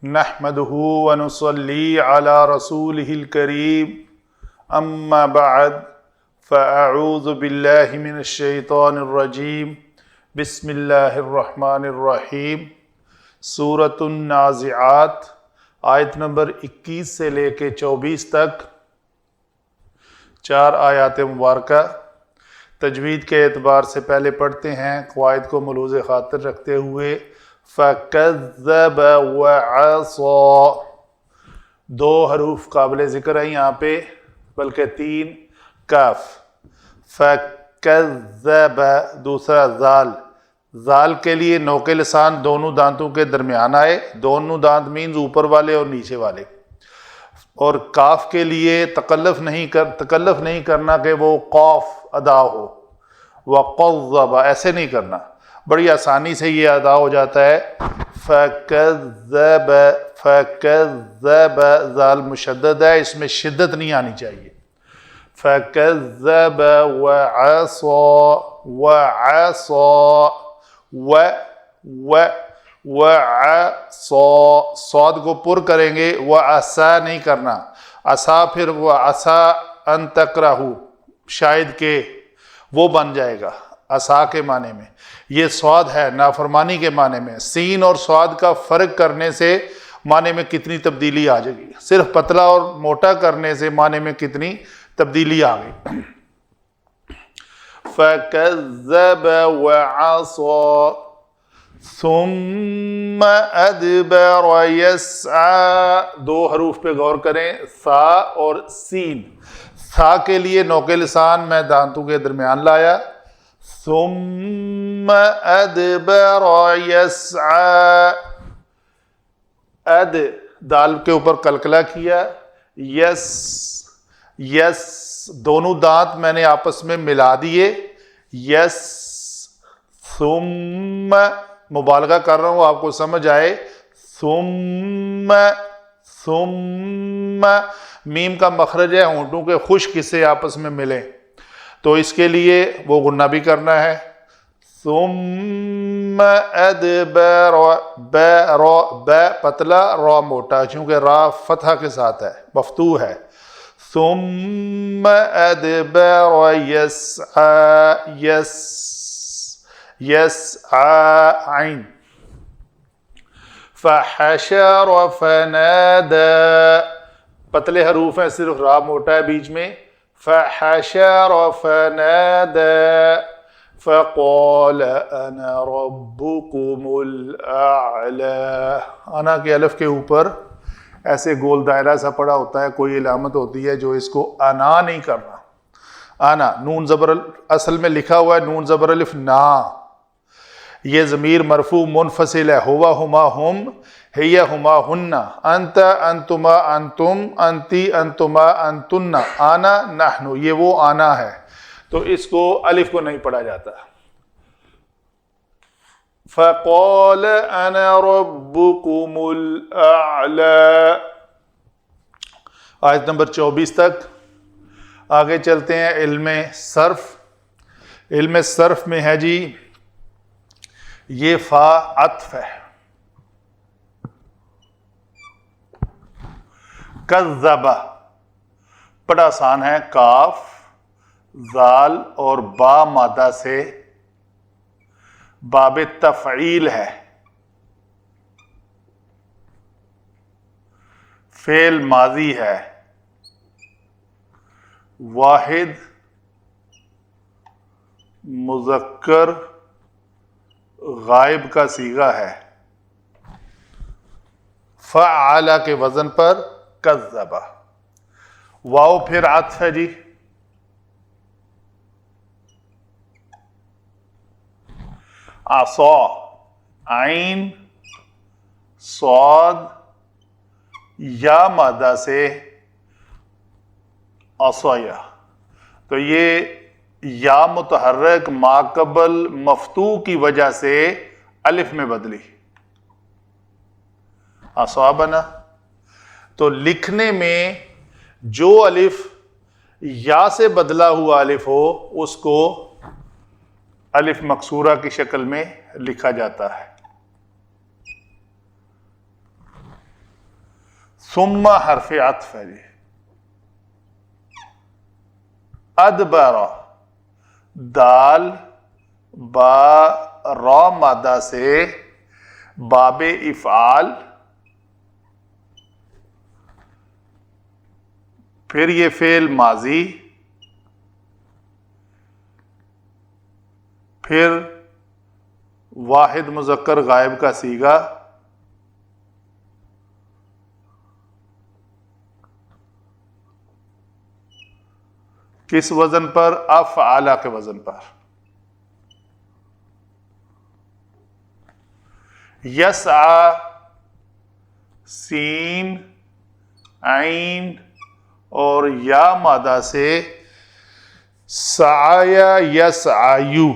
نحمده ونصلي على رسوله الكريم اما بعد فاعوذ باللہ من الشیطان الرجیم بسم اللہ الرحمن الرحیم سورۃ النازعات آیت نمبر 21 سے لے کے 24 تک 4 آیات مبارکہ تجوید کے اعتبار سے پہلے پڑھتے ہیں قواعد کو ملحوظ خاطر رکھتے ہوئے۔ فَكَذَّبَ وَعَصَى 2 حروف قابل ذکر ہیں یہاں پہ بلکہ 3 کاف۔ فَكَذَّبَ دوسرا زال کے لیے نوک لسان دونوں دانتوں کے درمیان آئے، دونوں دانت مینز اوپر والے اور نیچے والے، اور کاف کے لیے تکلف نہیں کرنا کہ وہ قاف ادا ہو، وَقَذَّبَ ایسے نہیں کرنا، بڑی آسانی سے یہ ادا ہو جاتا ہے۔ فَكَذَّبَ زال مشدد ہے، اس میں شدت نہیں آنی چاہیے۔ فَكَذَّبَ وَعَصَى صاد کو پر کریں گے، وَعَسَى نہیں کرنا، عَسَى پھر وَعَسَى أَن تَكْرَهُ شاید کہ وہ بن جائے گا عصا کے معنی میں، یہ سواد ہے نافرمانی کے معنی میں۔ سین اور سواد کا فرق کرنے سے معنی میں کتنی تبدیلی آ جائے گی، صرف پتلا اور موٹا کرنے سے معنی میں کتنی تبدیلی آ گئی۔ فَكَذَّبَ وَعَصَى ثُمَّ أَدْبَرَ يَسْعَى 2 حروف پہ غور کریں، سا اور سین۔ سا کے لیے نوک لسان میں دانتوں کے درمیان لایا، ثم ادبر یسعى دال کے اوپر کلکلا کیا، یس دونوں دانت میں نے آپس میں ملا دیے، یس ثم مبالغہ کر رہا ہوں آپ کو سمجھ آئے، ثم میم کا مخرج ہے ہونٹوں کے خشک حصے آپس میں ملیں تو اس کے لیے وہ غنہ بھی کرنا ہے۔ ثم ادبر ب پتلا را موٹا، چونکہ را فتحہ کے ساتھ ہے، مفتوح ہے۔ ثم ادبر یسعى عین۔ فحشر فنادى پتلے حروف ہیں، صرف را موٹا ہے بیچ میں۔ فحشر فنادى فقال انا ربكم الاعلى انا کے الف کے اوپر ایسے گول دائرہ سا پڑا ہوتا ہے، کوئی علامت ہوتی ہے جو اس کو انا نہیں کرنا۔ انا نون زبر اصل میں لکھا ہوا ہے نون زبر الف نا، یہ ضمیر مرفوع منفصل ہے، ہوا ہما ہم، ہی ہما ہن، انت انتما انتم، انتی انتما انتن، آنا نحن، یہ وہ آنا ہے تو اس کو الف کو نہیں پڑھا جاتا۔ فقال انا ربكم الاعلى آیت نمبر 24 تک آگے چلتے ہیں۔ علم صرف میں ہے جی یہ فا عطف ہے، کذب بڑا آسان ہے، کاف زال اور با مادہ سے باب تفعیل ہے، فعل ماضی ہے، واحد مذکر غائب کا صیغہ ہے، فعل کے وزن پر کذب، واو پھر عطف ہے جی، عصا عین صاد یا مادہ سے عصایا، تو یہ یا متحرک ما قبل مفتوح کی وجہ سے الف میں بدلی، عصا بنا۔ تو لکھنے میں جو الف یا سے بدلا ہوا الف ہو اس کو الف مکسورہ کی شکل میں لکھا جاتا ہے۔ ثم حرف عطف ہے جی. ادبر دال با را مادہ سے باب افعال، پھر یہ فعل ماضی، پھر واحد مذکر غائب کا صیغہ، کس وزن پر؟ افعال کے وزن پر. یسعی سین عین اور یا مادہ سے سعیا یسعیو.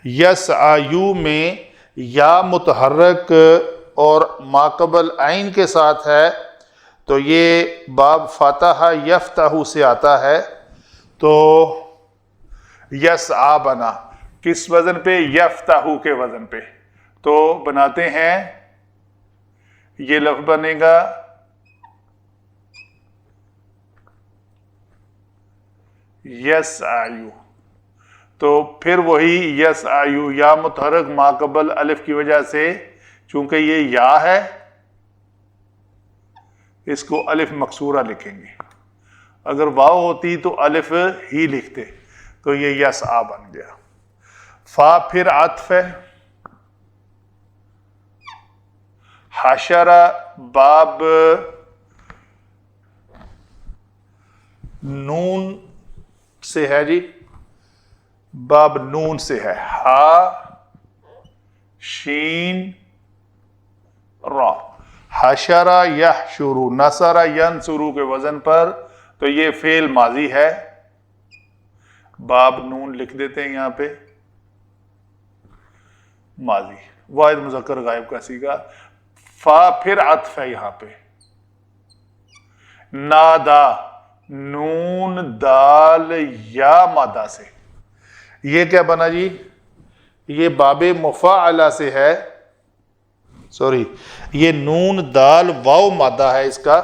یسعیو میں یا متحرک اور ماقبل عین کے ساتھ ہے تو یہ باب فاتحہ یفتح سے آتا ہے، تو یسعی بنا کس وزن پہ؟ یفتح کے وزن پہ. تو بناتے ہیں، یہ لفظ بنے گا یسعیو. تو پھر وہی یسعیو یا متحرک ماقبل الف کی وجہ سے، چونکہ یہ یا ہے اس کو الف مکسورہ لکھیں گے. اگر واو ہوتی تو الف ہی لکھتے، تو یہ یسعی بن گیا. فا پھر عطف ہے. حشرہ باب نون سے ہے جی، باب نون سے ہے. ہا شین را. حشرہ یحشر، نصر ینصر کے وزن پر، تو یہ فعل ماضی ہے. باب نون لکھ دیتے ہیں یہاں پہ ماضی، واحد مذکر غائب کا صیغہ. فا پھر عطف ہے یہاں پہ. نادا نون دال یا مادہ سے، یہ کیا بنا جی؟ یہ باب مفاعلہ سے ہے، سوری یہ نون دال واو مادہ ہے، اس کا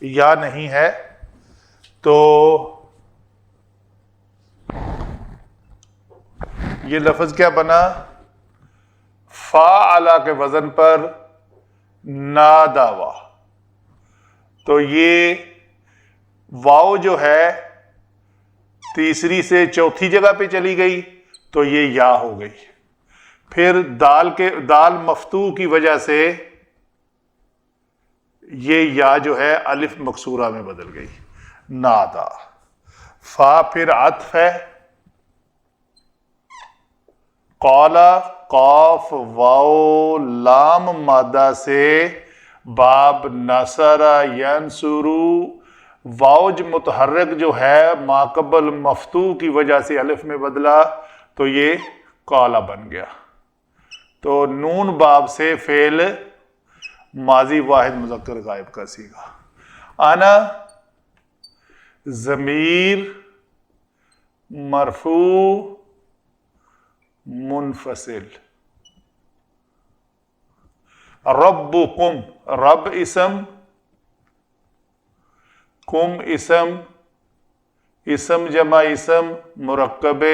یا نہیں ہے. تو یہ لفظ کیا بنا؟ فاعلہ کے وزن پر ناداوا. تو یہ واو جو ہے تیسری سے چوتھی جگہ پہ چلی گئی تو یہ یا ہو گئی. پھر دال مفتوح کی وجہ سے یہ یا جو ہے الف مکسورہ میں بدل گئی، نادا. فا پھر عطف ہے. قالا قاف واو لام مادہ سے باب نصر ینصر، واوج متحرک جو ہے ماقبل مفتوح کی وجہ سے الف میں بدلا تو یہ قالا بن گیا. تو نون باب سے فعل ماضی واحد مذکر غائب کا صیغہ. انا ضمیر مرفوع منفصل. ربکم رب اسم، کم اسم، اسم جمع اسم مرکب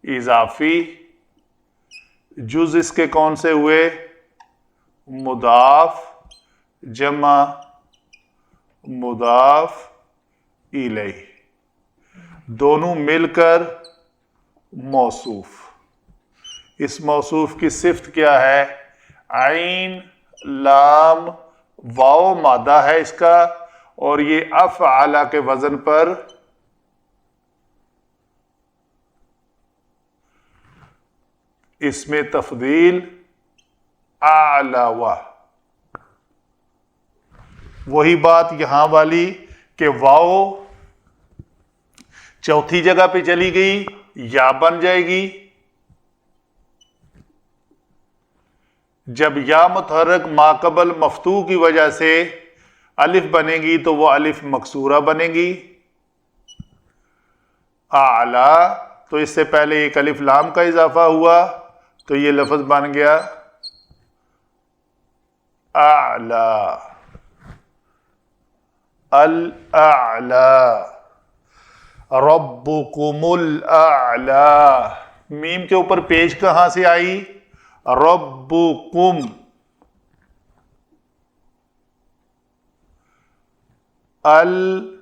اضافی. جز اس کے کون سے ہوئے؟ مضاف جمع مضاف الیہ، دونوں مل کر موصوف. اس موصوف کی صفت کیا ہے؟ عین لام واو مادہ ہے اس کا، اور یہ افعال کے وزن پر اس میں تفضیل اعلی. وہی بات یہاں والی کہ واو چوتھی جگہ پہ چلی گئی یا بن جائے گی. جب یا متحرک ماقبل مفتوح کی وجہ سے الف بنے گی تو وہ الف مکسورہ بنے گی. اعلی، تو اس سے پہلے ایک الف لام کا اضافہ ہوا تو یہ لفظ بن گیا اعلی. الاعلی، ربکم الاعلی، میم کے اوپر پیش کہاں سے آئی؟ ربکم، الاعلی۔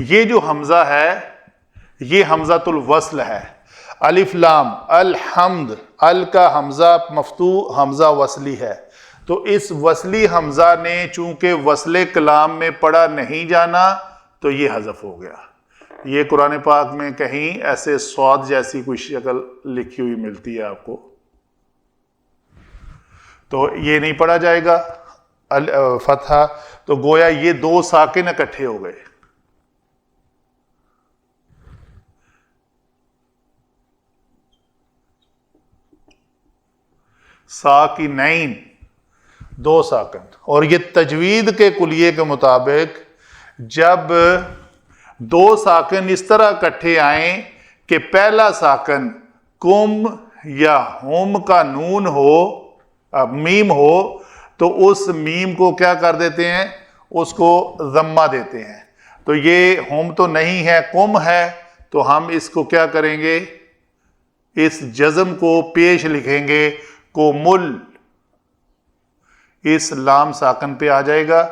یہ جو حمزہ ہے یہ حمزۃ الوصل ہے، الف لام الحمد، ال کا حمزہ مفتوح حمزہ وصلی ہے، تو اس وصلی حمزہ نے چونکہ وصل کلام میں پڑھا نہیں جانا تو یہ حذف ہو گیا۔ یہ قرآن پاک میں کہیں ایسے صاد جیسی کوئی شکل لکھی ہوئی ملتی ہے آپ کو، تو یہ نہیں پڑھا جائے گا فتحہ، تو گویا یہ دو ساکن اکٹھے ہو گئے۔ ساکنین، دو ساکن، اور یہ تجوید کے کلیے کے مطابق جب دو ساکن اس طرح اکٹھے آئیں کہ پہلا ساکن کم یا ہوم کا نون ہو، میم ہو، تو اس میم کو کیا کر دیتے ہیں؟ اس کو ضمہ دیتے ہیں۔ تو یہ ہوم تو نہیں ہے، کم ہے، تو ہم اس کو کیا کریں گے؟ اس جزم کو پیش لکھیں گے، کومل، اس لام ساکن پہ آ جائے گا،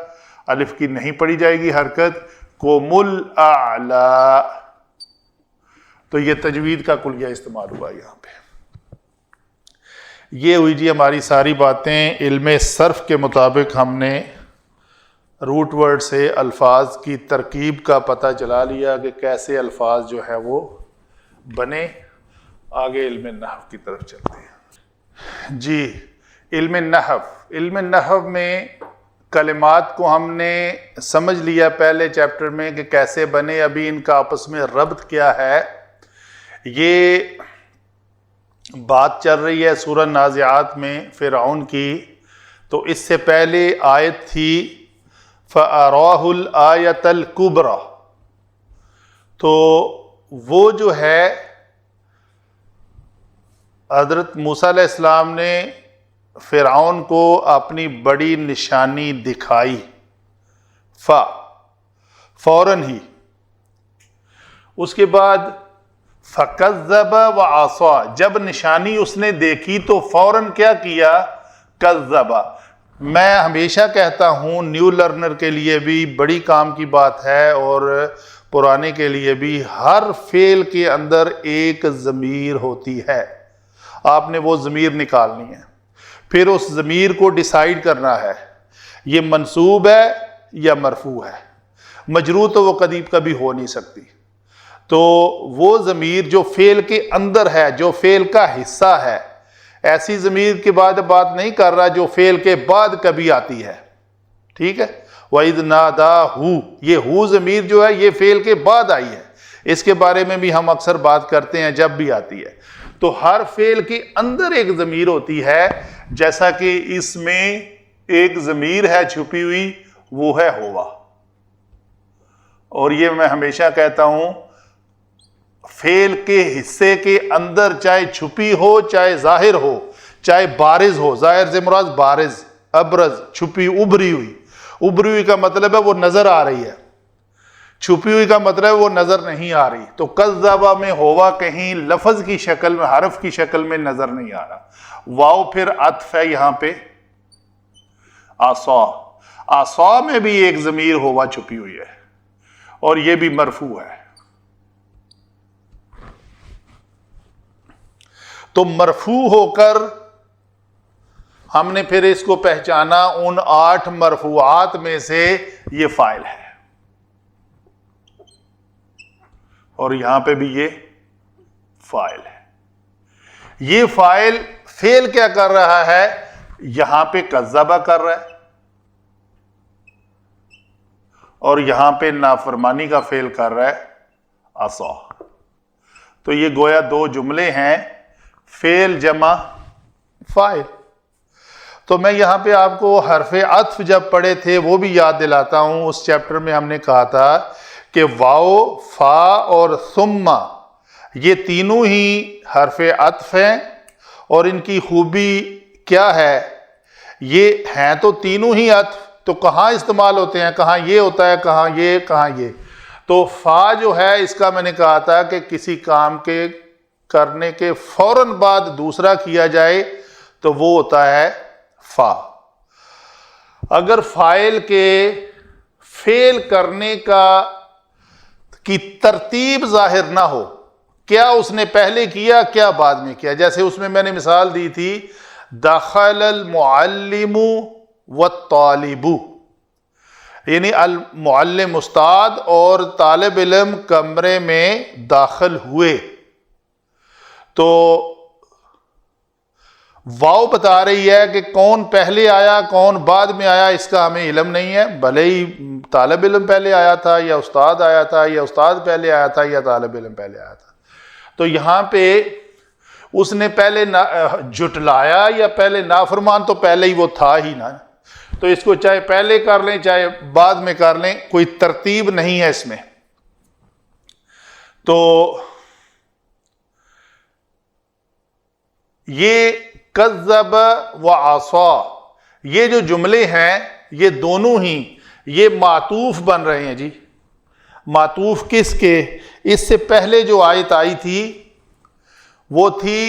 الف کی نہیں پڑی جائے گی حرکت، کومل اعلی۔ تو یہ تجوید کا کلیہ استعمال ہوا یہاں پہ۔ یہ ہوئی جی ہماری ساری باتیں علم صرف کے مطابق، ہم نے روٹ ورڈ سے الفاظ کی ترکیب کا پتہ چلا لیا کہ کیسے الفاظ جو ہے وہ بنے۔ آگے علم نحو کی طرف چلتے ہیں جی۔ علم نحو، علم نحو میں کلمات کو ہم نے سمجھ لیا پہلے چیپٹر میں کہ کیسے بنے، ابھی ان کا آپس میں ربط کیا ہے۔ یہ بات چل رہی ہے سورہ نازعات میں فرعون کی، تو اس سے پہلے آیت تھی فَأَرَاهُ الْآيَةَ الْكُبْرَى، تو وہ جو ہے حضرت موسیٰ علیہ السلام نے فرعون کو اپنی بڑی نشانی دکھائی، فوراً ہی۔ اس کے بعد فَكَذَّبَ وَعَصَى، جب نشانی اس نے دیکھی تو فوراً کیا کیا؟ کذب۔ میں ہمیشہ کہتا ہوں نیو لرنر کے لیے بھی بڑی کام کی بات ہے، اور پرانے کے لیے بھی، ہر فعل کے اندر ایک ضمیر ہوتی ہے، آپ نے وہ ضمیر نکالنی ہے، پھر اس ضمیر کو ڈیسائیڈ کرنا ہے یہ منصوب ہے یا مرفوع ہے۔ مجرور تو وہ کبھی ہو نہیں سکتی، تو وہ ضمیر جو فعل کے اندر ہے، جو فعل کا حصہ ہے، ایسی ضمیر کے بعد بات نہیں کر رہا جو فعل کے بعد کبھی آتی ہے، ٹھیک ہے؟ وَإِذْ نَادَاهُ، یہ ہو ضمیر جو ہے یہ فعل کے بعد آئی ہے، اس کے بارے میں بھی ہم اکثر بات کرتے ہیں جب بھی آتی ہے۔ تو ہر فعل کے اندر ایک ضمیر ہوتی ہے، جیسا کہ اس میں ایک ضمیر ہے چھپی ہوئی، وہ ہے ہوا۔ اور یہ میں ہمیشہ کہتا ہوں فعل کے حصے کے اندر چاہے چھپی ہو چاہے ظاہر ہو چاہے بارز ہو، ظاہر سے مراد بارز، ابرز، چھپی، ابری ہوئی۔ ابری ہوئی کا مطلب ہے وہ نظر آ رہی ہے، چھپی ہوئی کا مطلب ہے وہ نظر نہیں آ رہی۔ تو کذبہ میں ہوا کہیں لفظ کی شکل میں، حرف کی شکل میں نظر نہیں آ رہا، واو پھر عطف ہے یہاں پہ عصا، عصا میں بھی ایک ضمیر ہوا چھپی ہوئی ہے، اور یہ بھی مرفوع ہے۔ تو مرفوع ہو کر ہم نے پھر اس کو پہچانا ان 8 مرفوعات میں سے یہ فاعل ہے، اور یہاں پہ بھی یہ فاعل ہے۔ یہ فاعل فعل کیا کر رہا ہے؟ یہاں پہ کذبہ کر رہا ہے، اور یہاں پہ نافرمانی کا فعل کر رہا ہے عصا۔ تو یہ گویا 2 جملے ہیں، فعل جمع فاعل۔ تو میں یہاں پہ آپ کو حرف عطف جب پڑھے تھے وہ بھی یاد دلاتا ہوں۔ اس چیپٹر میں ہم نے کہا تھا کہ واو، فا اور ثم یہ تینوں ہی حرف عطف ہیں، اور ان کی خوبی کیا ہے؟ یہ ہیں تو تینوں ہی عطف، تو کہاں استعمال ہوتے ہیں؟ کہاں یہ ہوتا ہے، کہاں یہ، کہاں یہ؟ تو فا جو ہے اس کا میں نے کہا تھا کہ کسی کام کے کرنے کے فوراً بعد دوسرا کیا جائے تو وہ ہوتا ہے فا۔ اگر فاعل کے فعل کرنے کی ترتیب ظاہر نہ ہو، کیا اس نے پہلے کیا کیا بعد میں کیا، جیسے اس میں نے مثال دی تھی دخل المعلم والطالب، یعنی المعلم استاد اور طالب علم کمرے میں داخل ہوئے، تو واو بتا رہی ہے کہ کون پہلے آیا کون بعد میں آیا اس کا ہمیں علم نہیں ہے، بھلے ہی طالب علم پہلے آیا تھا یا استاد آیا تھا یا استاد پہلے آیا تھا یا طالب علم پہلے آیا تھا۔ تو یہاں پہ اس نے پہلے جھٹلایا یا پہلے نافرمان، تو پہلے ہی وہ تھا ہی نا، تو اس کو چاہے پہلے کر لیں چاہے بعد میں کر لیں، کوئی ترتیب نہیں ہے اس میں۔ تو یہ کذب و عصا، یہ جو جملے ہیں یہ دونوں ہی یہ معطوف بن رہے ہیں جی۔ معطوف کس کے؟ اس سے پہلے جو آیت آئی تھی وہ تھی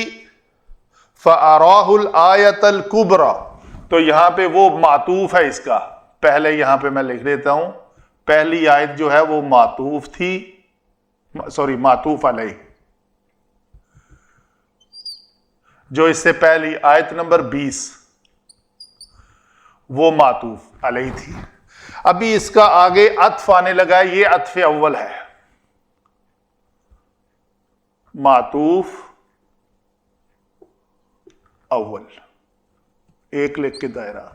فَأَرَاهُ الْآيَةَ الْكُبْرَى، تو یہاں پہ وہ معطوف ہے اس کا، پہلے یہاں پہ میں لکھ دیتا ہوں، پہلی آیت جو ہے وہ معطوف تھی، معطوف علیہ، جو اس سے پہلی آیت نمبر 20 وہ معطوف علیہ تھی۔ ابھی اس کا آگے عطف آنے لگا ہے، یہ عطف اول ہے، معطوف اول، ایک لکھ کے دائرہ،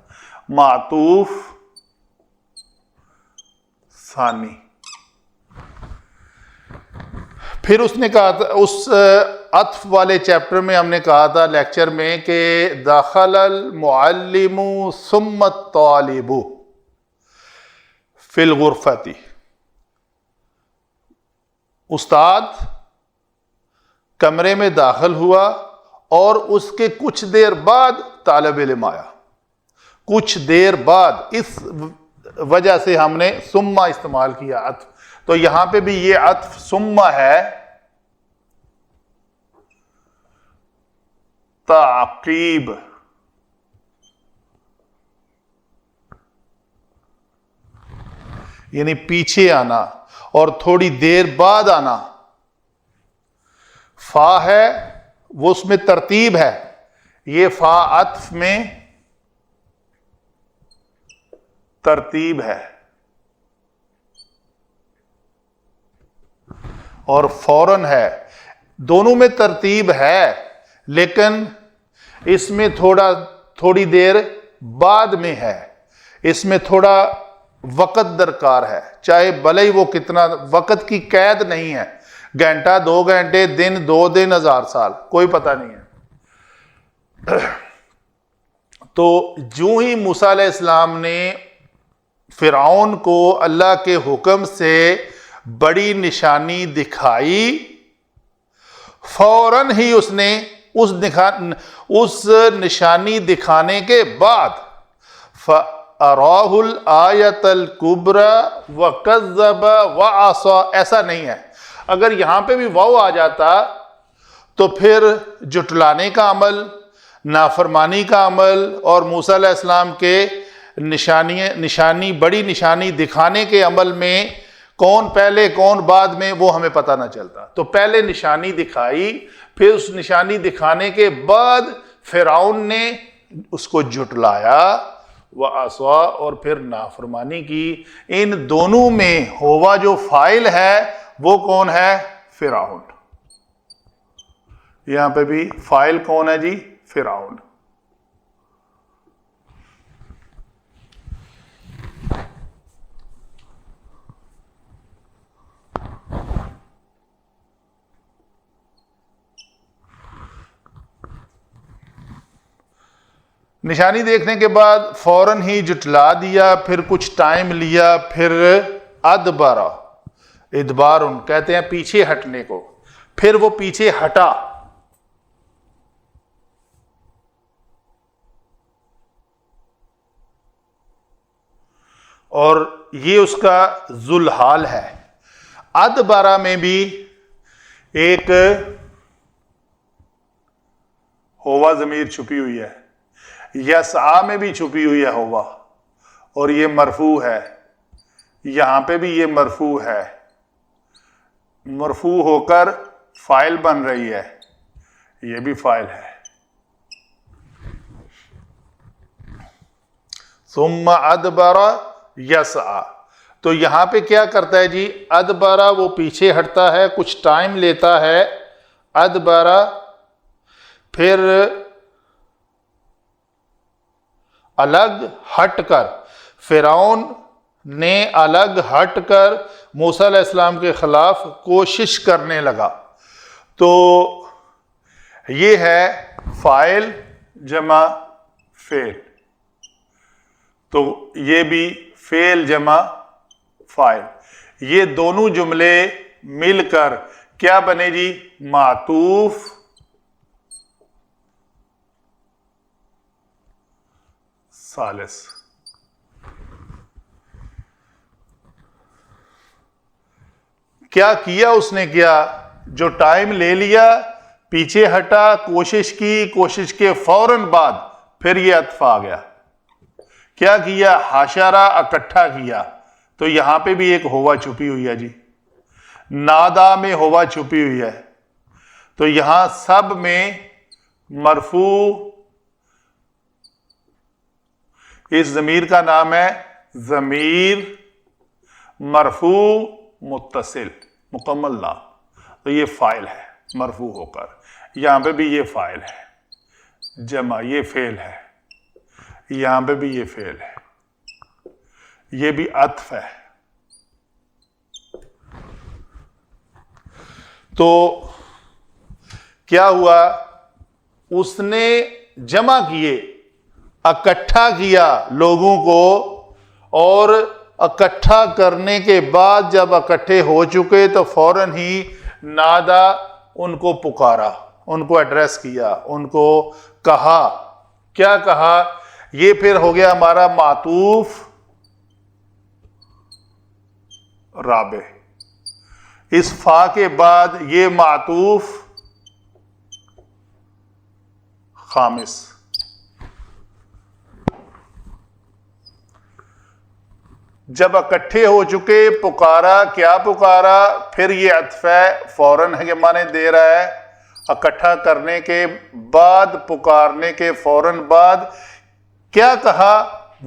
معطوف ثانی۔ پھر اس نے کہا تھا اس عطف والے چیپٹر میں ہم نے کہا تھا لیکچر میں کہ دخل المعلم ثم الطالب فی الغرفۃ، استاد کمرے میں داخل ہوا اور اس کے کچھ دیر بعد طالب علم آیا، کچھ دیر بعد، اس وجہ سے ہم نے ثم استعمال کیا عطف۔ تو یہاں پہ بھی یہ عطف ثم ہے، تعقیب، یعنی پیچھے آنا اور تھوڑی دیر بعد آنا۔ فا ہے وہ اس میں ترتیب ہے، یہ فا عطف میں ترتیب ہے، اور فوراً ہے، دونوں میں ترتیب ہے لیکن اس میں تھوڑی دیر بعد میں ہے، اس میں تھوڑا وقت درکار ہے، چاہے بھلے ہی وہ کتنا، وقت کی قید نہیں ہے، گھنٹہ 2 گھنٹے، دن 2 دن، 1000 سال، کوئی پتہ نہیں ہے۔ تو جو ہی موسیٰ علیہ السلام نے فرعون کو اللہ کے حکم سے بڑی نشانی دکھائی، فوراً ہی اس نے اس نشانی دکھانے کے بعد فَأَرَاهُ الْآيَةَ الْكُبْرَى وَكَذَّبَ وَعَصَى، ایسا نہیں ہے۔ اگر یہاں پہ بھی واو آ جاتا تو پھر جھٹلانے کا عمل، نافرمانی کا عمل اور موسیٰ علیہ السلام کے بڑی نشانی دکھانے کے عمل میں کون پہلے کون بعد میں وہ ہمیں پتہ نہ چلتا۔ تو پہلے نشانی دکھائی، پھر اس نشانی دکھانے کے بعد فرعون نے اس کو جھٹلایا، وَعَصَى، اور پھر نافرمانی کی۔ ان دونوں میں ہوا جو فاعل ہے وہ کون ہے؟ فرعون۔ یہاں پہ بھی فاعل کون ہے جی؟ فرعون۔ نشانی دیکھنے کے بعد فوراً ہی جھٹلا دیا، پھر کچھ ٹائم لیا، پھر ادبارا، ادبارن کہتے ہیں پیچھے ہٹنے کو، پھر وہ پیچھے ہٹا، اور یہ اس کا ذوالحال ہے. ادبرا میں بھی ایک ہوا ضمیر چھپی ہوئی ہے، یسعا میں بھی چھپی ہوئی ہے ہوا، اور یہ مرفوع ہے. یہاں پہ بھی یہ مرفوع ہے، مرفوع ہو کر فاعل بن رہی ہے، یہ بھی فاعل ہے. ثم ادبر یسعا، تو یہاں پہ کیا کرتا ہے جی؟ ادبرا وہ پیچھے ہٹتا ہے، کچھ ٹائم لیتا ہے. ادبرا پھر الگ ہٹ کر، فرعون نے الگ ہٹ کر موسیٰ علیہ السلام کے خلاف کوشش کرنے لگا. تو یہ ہے فاعل جمع فعل، تو یہ بھی فعل جمع فاعل. یہ دونوں جملے مل کر کیا بنے جی؟ معطوف ثالث. کیا کیا اس نے؟ کیا جو ٹائم لے لیا، پیچھے ہٹا، کوشش کی، کوشش کے فوراً بعد پھر یہ عطف آ گیا. کیا کیا؟ حشرہ اکٹھا کیا. تو یہاں پہ بھی ایک ہوا چھپی ہوئی ہے جی، نادا میں ہوا چھپی ہوئی ہے. تو یہاں سب میں مرفوع، اس ضمیر کا نام ہے ضمیر مرفوع متصل مکمل نام. تو یہ فاعل ہے مرفوع ہو کر. یہاں پہ بھی یہ فاعل ہے جمع، یہ فعل ہے. یہاں پہ بھی یہ فعل ہے، یہ بھی عطف ہے. تو کیا ہوا؟ اس نے جمع کیے، اکٹھا کیا لوگوں کو، اور اکٹھا کرنے کے بعد جب اکٹھے ہو چکے تو فوراً ہی نادا، ان کو پکارا، ان کو ایڈریس کیا، ان کو کہا. کیا کہا؟ یہ پھر ہو گیا ہمارا معطوف رابع. اس فا کے بعد یہ معطوف خامس. جب اکٹھے ہو چکے، پکارا. کیا پکارا؟ پھر یہ عطف ہے، فوراً ہے کہ معنی دے رہا ہے. اکٹھا کرنے کے بعد، پکارنے کے فوراً بعد کیا کہا؟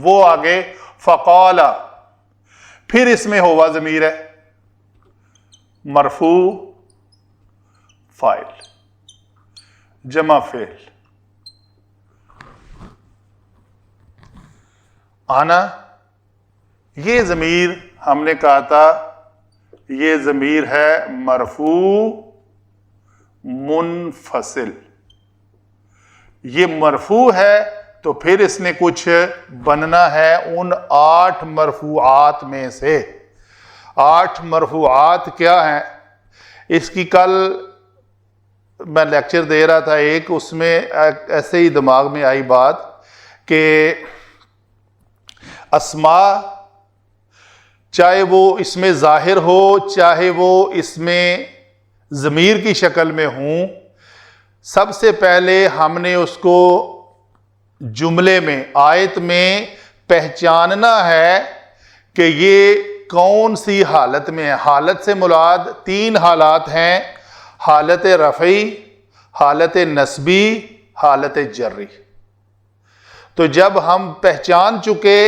وہ آگے فقال. پھر اس میں ہوا ضمیر ہے، مرفوع فاعل جمع فعل. آنا، یہ ضمیر ہم نے کہا تھا یہ ضمیر ہے مرفوع منفصل. یہ مرفوع ہے تو پھر اس نے کچھ بننا ہے ان 8 مرفوعات میں سے. 8 مرفوعات کیا ہیں؟ اس کی کل میں لیکچر دے رہا تھا ایک، اس میں ایسے ہی دماغ میں آئی بات کہ اسماء، چاہے وہ اس میں ظاہر ہو، چاہے وہ اس میں ضمیر کی شکل میں ہوں، سب سے پہلے ہم نے اس کو جملے میں، آیت میں پہچاننا ہے کہ یہ کون سی حالت میں ہے. حالت سے مراد 3 حالات ہیں: حالت رفعی، حالت نصبی، حالت جری. تو جب ہم پہچان چکے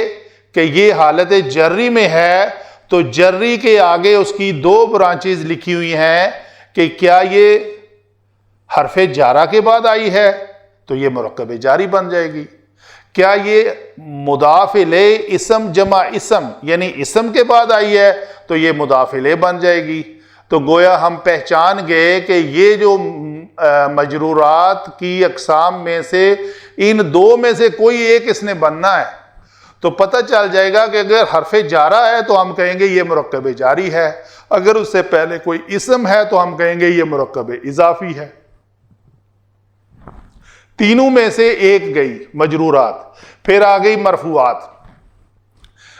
کہ یہ حالت جری میں ہے تو جری کے آگے اس کی 2 برانچز لکھی ہوئی ہیں کہ کیا یہ حرف جارہ کے بعد آئی ہے تو یہ مرکب جاری بن جائے گی، کیا یہ مضاف الیہ اسم جمع اسم یعنی اسم کے بعد آئی ہے تو یہ مضاف الیہ بن جائے گی. تو گویا ہم پہچان گئے کہ یہ جو مجرورات کی اقسام میں سے ان 2 میں سے کوئی ایک اس نے بننا ہے. تو پتہ چل جائے گا کہ اگر حرف جارہ ہے تو ہم کہیں گے یہ مرکب جاری ہے، اگر اس سے پہلے کوئی اسم ہے تو ہم کہیں گے یہ مرکب اضافی ہے. تینوں میں سے ایک گئی مجرورات. پھر آ گئی مرفوعات.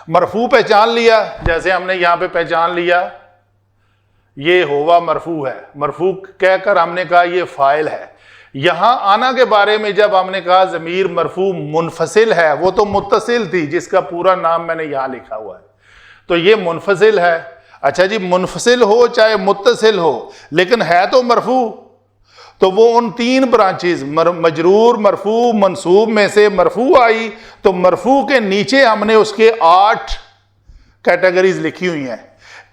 مرفوع پہچان لیا، جیسے ہم نے یہاں پہ پہچان لیا یہ ہوا مرفوع ہے، مرفوع کہہ کر ہم نے کہا یہ فاعل ہے۔ یہاں آنا کے بارے میں جب ہم نے کہا ضمیر مرفوع منفصل ہے، وہ تو متصل تھی جس کا پورا نام میں نے یہاں لکھا ہوا ہے، تو یہ منفصل ہے۔ اچھا جی، منفصل ہو چاہے متصل ہو لیکن ہے تو مرفوع، تو وہ ان تین برانچز مجرور مرفوع منصوب میں سے مرفوع آئی، تو مرفوع کے نیچے ہم نے اس کے 8 کیٹیگریز لکھی ہوئی ہیں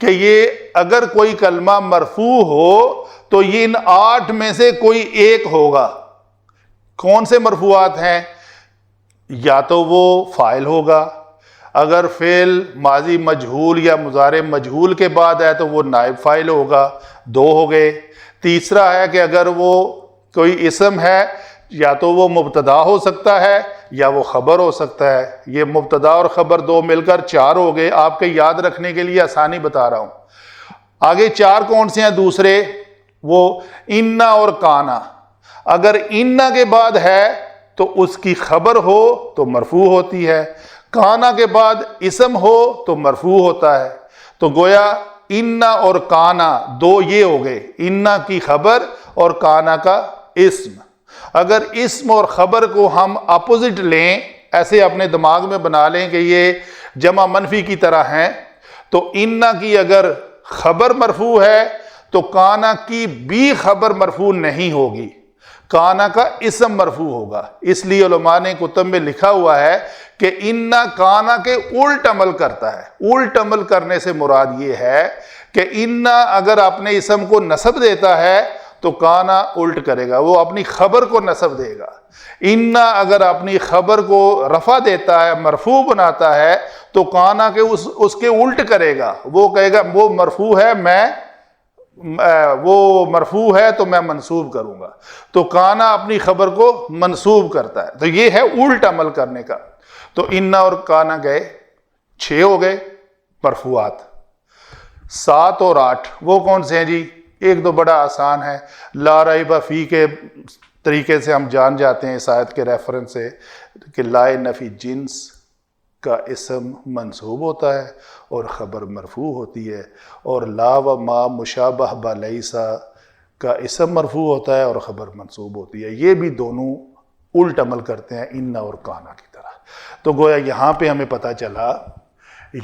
کہ یہ اگر کوئی کلمہ مرفوع ہو تو یہ ان 8 میں سے کوئی ایک ہوگا۔ کون سے مرفوعات ہیں؟ یا تو وہ فاعل ہوگا، اگر فعل ماضی مجہول یا مضارع مجہول کے بعد ہے تو وہ نائب فاعل ہوگا، 2 ہو گئے۔ تیسرا ہے کہ اگر وہ کوئی اسم ہے یا تو وہ مبتدا ہو سکتا ہے یا وہ خبر ہو سکتا ہے، یہ مبتدا اور خبر 2 مل کر 4 ہو گئے، آپ کے یاد رکھنے کے لیے آسانی بتا رہا ہوں۔ آگے 4 کون سے ہیں دوسرے؟ وہ انا اور کانا، اگر انا کے بعد ہے تو اس کی خبر ہو تو مرفوع ہوتی ہے، کانا کے بعد اسم ہو تو مرفوع ہوتا ہے۔ تو گویا انا اور کانا 2 یہ ہو گئے، انا کی خبر اور کانا کا اسم۔ اگر اسم اور خبر کو ہم اپوزٹ لیں، ایسے اپنے دماغ میں بنا لیں کہ یہ جمع منفی کی طرح ہیں، تو انا کی اگر خبر مرفوع ہے تو کانا کی بھی خبر مرفوع نہیں ہوگی، کانا کا اسم مرفوع ہوگا۔ اس لیے علماء نے کتب میں لکھا ہوا ہے کہ انا کانا کے الٹ عمل کرتا ہے۔ الٹ عمل کرنے سے مراد یہ ہے کہ انا اگر اپنے اسم کو نصب دیتا ہے تو کانا الٹ کرے گا، وہ اپنی خبر کو نصب دے گا۔ انا اگر اپنی خبر کو رفع دیتا ہے، مرفوع بناتا ہے، تو کانا کے اس کے الٹ کرے گا، وہ کہے گا وہ مرفوع ہے وہ مرفوع ہے تو میں منصوب کروں گا، تو کانا اپنی خبر کو منصوب کرتا ہے۔ تو یہ ہے الٹ عمل کرنے کا۔ تو انا اور کانا گئے، 6 ہو گئے مرفوعات۔ 7 اور 8 وہ کون سے ہیں جی؟ ایک تو بڑا آسان ہے، لا ریب فی کے طریقے سے ہم جان جاتے ہیں اس آیت کے ریفرنس سے کہ لا نفی جنس کا اسم منصوب ہوتا ہے اور خبر مرفوع ہوتی ہے، اور لا و ما مشابہ بالیسا کا اسم مرفوع ہوتا ہے اور خبر منصوب ہوتی ہے۔ یہ بھی دونوں الٹ عمل کرتے ہیں انا اور کانا کی طرح۔ تو گویا یہاں پہ ہمیں پتہ چلا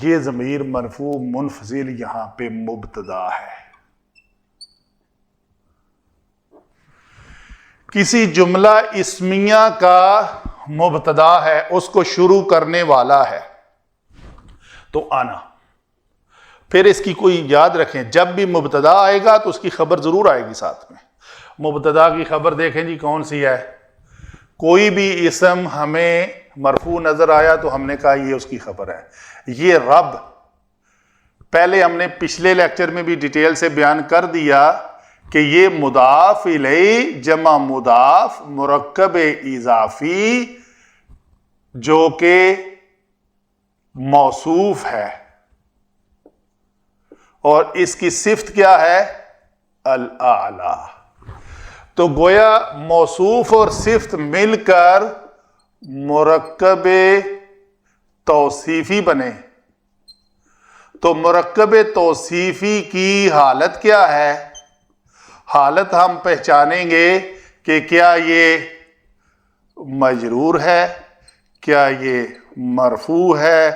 یہ ضمیر مرفوع منفصل یہاں پہ مبتدا ہے۔ کسی جملہ اسمیہ کا مبتدا ہے، اس کو شروع کرنے والا ہے تو آنا۔ پھر اس کی کوئی یاد رکھیں، جب بھی مبتدا آئے گا تو اس کی خبر ضرور آئے گی ساتھ میں۔ مبتدا کی خبر دیکھیں جی کون سی ہے؟ کوئی بھی اسم ہمیں مرفوع نظر آیا تو ہم نے کہا یہ اس کی خبر ہے۔ یہ رب، پہلے ہم نے پچھلے لیکچر میں بھی ڈیٹیل سے بیان کر دیا کہ یہ مضاف الیہ جمع مضاف مرکب اضافی جو کہ موصوف ہے، اور اس کی صفت کیا ہے؟ الاعلی۔ تو گویا موصوف اور صفت مل کر مرکب توصیفی بنے، تو مرکب توصیفی کی حالت کیا ہے؟ حالت ہم پہچانیں گے کہ کیا یہ مجرور ہے، کیا یہ مرفوع ہے،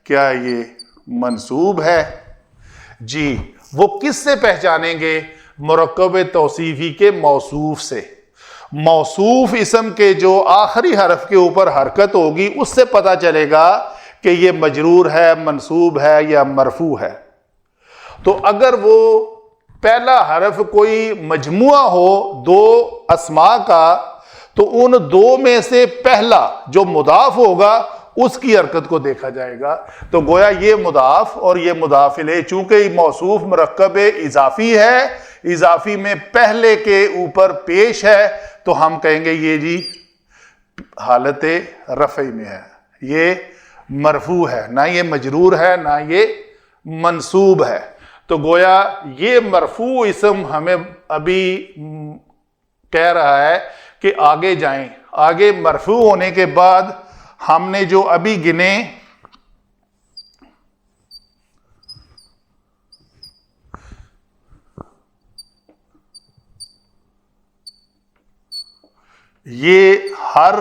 کیا یہ منصوب ہے۔ جی وہ کس سے پہچانیں گے؟ مرکب توصیفی کے موصوف سے۔ موصوف اسم کے جو آخری حرف کے اوپر حرکت ہوگی اس سے پتہ چلے گا کہ یہ مجرور ہے، منصوب ہے یا مرفوع ہے۔ تو اگر وہ پہلا حرف کوئی مجموعہ ہو 2 اسماء کا، تو ان 2 میں سے پہلا جو مضاف ہوگا اس کی حرکت کو دیکھا جائے گا۔ تو گویا یہ مضاف اور یہ مضاف الیہ چونکہ موصوف مرکب اضافی ہے، اضافی میں پہلے کے اوپر پیش ہے، تو ہم کہیں گے یہ جی حالت رفع میں ہے، یہ مرفوع ہے، نہ یہ مجرور ہے نہ یہ منصوب ہے۔ تو گویا یہ مرفوع اسم ہمیں ابھی کہہ رہا ہے کہ آگے جائیں، آگے مرفوع ہونے کے بعد ہم نے جو ابھی گنے یہ ہر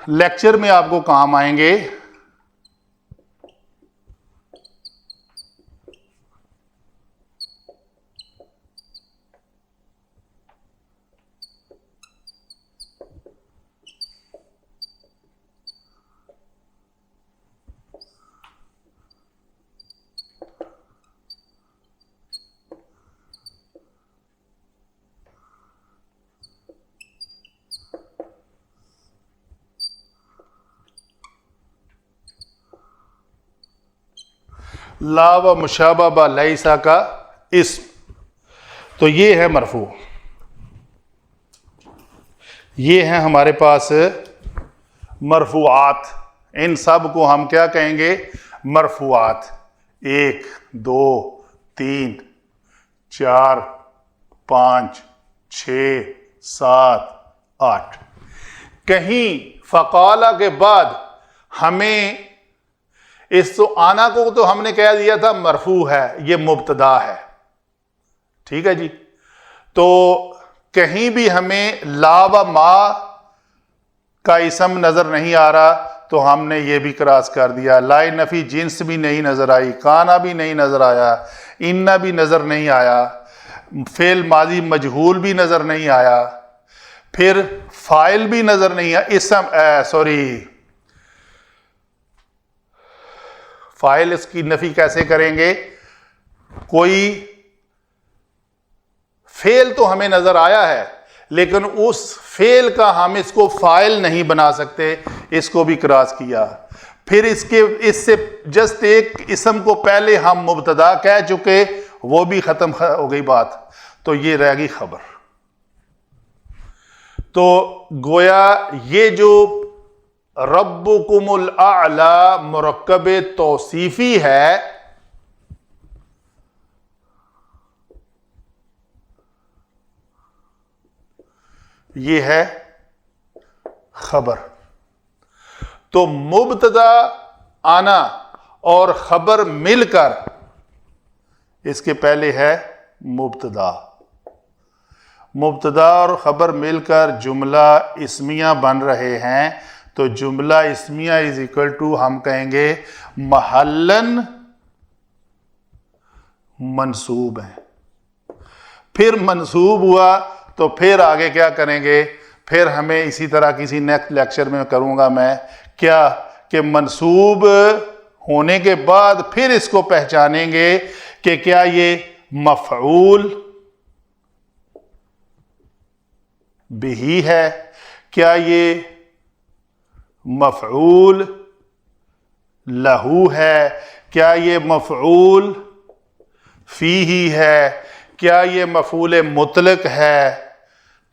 لیکچر میں آپ کو کام آئیں گے. لا و مشابہ با لیسا کا اسم، تو یہ ہے مرفوع. یہ ہیں ہمارے پاس مرفوعات. ان سب کو ہم کیا کہیں گے؟ مرفوعات. 1 2 3 4 5 6 7 8. کہیں فقالہ کے بعد ہمیں اس تو آنا کو تو ہم نے کہہ دیا تھا مرفوع ہے، یہ مبتدا ہے. ٹھیک ہے جی. تو کہیں بھی ہمیں لا و ما کا اسم نظر نہیں آ رہا تو ہم نے یہ بھی کراس کر دیا. لائے نفی جنس بھی نہیں نظر آئی، کانا بھی نہیں نظر آیا، انا بھی نظر نہیں آیا، فعل ماضی مجہول بھی نظر نہیں آیا، پھر فاعل بھی نظر نہیں آیا. فاعل اس کی نفی کیسے کریں گے؟ کوئی فعل تو ہمیں نظر آیا ہے لیکن اس فعل کا ہم اس کو فاعل نہیں بنا سکتے، اس کو بھی کراس کیا. پھر اس سے جسٹ ایک اسم کو پہلے ہم مبتدا کہہ چکے، وہ بھی ختم ہو گئی بات. تو یہ رہ گئی خبر. تو گویا یہ جو ربکم الاعلی مرکب توصیفی ہے، یہ ہے خبر. تو مبتدا آنا اور خبر مل کر اس کے پہلے ہے مبتدا. مبتدا اور خبر مل کر جملہ اسمیہ بن رہے ہیں. تو جملہ اسمیہ از اکول ٹو ہم کہیں گے محلن منصوب ہے. پھر منصوب ہوا تو پھر آگے کیا کریں گے؟ پھر ہمیں اسی طرح کسی نیکسٹ لیکچر میں کروں گا میں کیا کہ منصوب ہونے کے بعد پھر اس کو پہچانیں گے کہ کیا یہ مفعول بھی ہے، کیا یہ مفعول لہو ہے، کیا یہ مفعول فیہ ہے، کیا یہ مفعول مطلق ہے.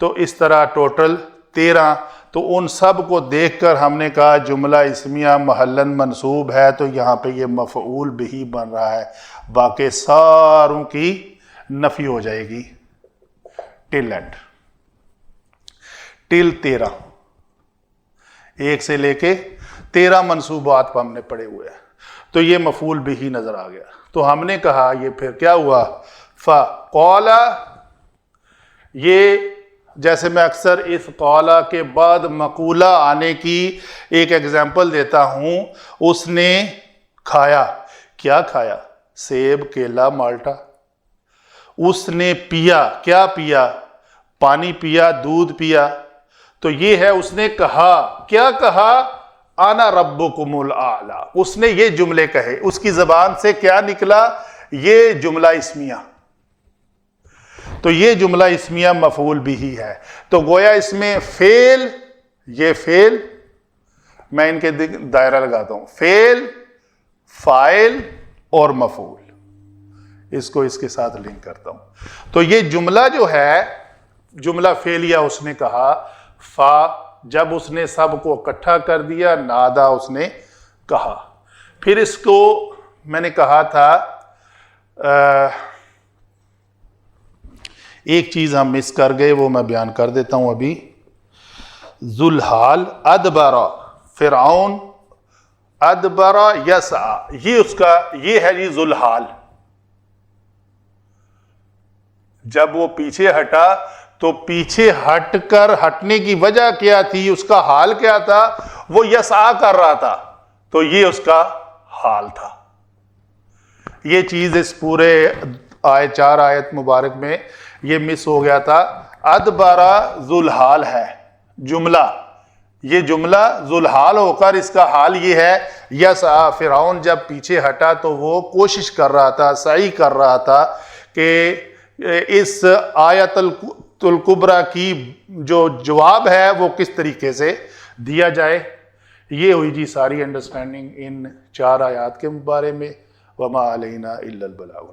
تو اس طرح ٹوٹل 13. تو ان سب کو دیکھ کر ہم نے کہا جملہ اسمیہ محلن منصوب ہے، تو یہاں پہ یہ مفعول بھی بن رہا ہے. باقی ساروں کی نفی ہو جائے گی ٹل اینڈ، ٹل 13. 1 سے لے کے 13 منصوبات پہ ہم نے پڑے ہوئے ہیں. تو یہ مفعول بھی نظر آ گیا. تو ہم نے کہا یہ پھر کیا ہوا؟ فَقَالَ. یہ جیسے میں اکثر اس قَالَ کے بعد مقولہ آنے کی ایک ایگزامپل دیتا ہوں. اس نے کھایا. کیا کھایا؟ سیب، کیلا، مالٹا. اس نے پیا. کیا پیا؟ پانی پیا، دودھ پیا. تو یہ ہے اس نے کہا. کیا کہا؟ انا ربکم الاعلی. اس نے یہ جملے کہے. اس کی زبان سے کیا نکلا؟ یہ جملہ اسمیہ. تو یہ جملہ اسمیہ مفعول بھی ہے. تو گویا اس میں فعل، یہ فعل، میں ان کے دائرہ لگاتا ہوں، فعل، فاعل اور مفعول. اس کو اس کے ساتھ لنک کرتا ہوں. تو یہ جملہ جو ہے جملہ فعلیہ اس نے کہا. فا جب اس نے سب کو اکٹھا کر دیا، نادا اس نے کہا. پھر اس کو میں نے کہا تھا ایک چیز ہم مس کر گئے، وہ میں بیان کر دیتا ہوں ابھی. ذوالحال ادبر فرعون ادبر یسعی، یہ اس کا یہ ہے جی ذوالحال. جب وہ پیچھے ہٹا تو پیچھے ہٹ کر ہٹنے کی وجہ کیا تھی، اس کا حال کیا تھا؟ وہ یسعا کر رہا تھا، تو یہ اس کا حال تھا۔ یہ چیز اس پورے چار آیت مبارک میں یہ مس ہو گیا تھا۔ ادبرا ذوالحال ہے جملہ، یہ جملہ ذوالحال ہو کر اس کا حال یہ ہے یسعا، فرعون جب پیچھے ہٹا تو وہ کوشش کر رہا تھا، سعی کر رہا تھا کہ اس آیت الکبریٰ کی جو جواب ہے وہ کس طریقے سے دیا جائے۔ یہ ہوئی جی ساری انڈرسٹینڈنگ ان چار آیات کے بارے میں۔ وما علینا الا البلاغ۔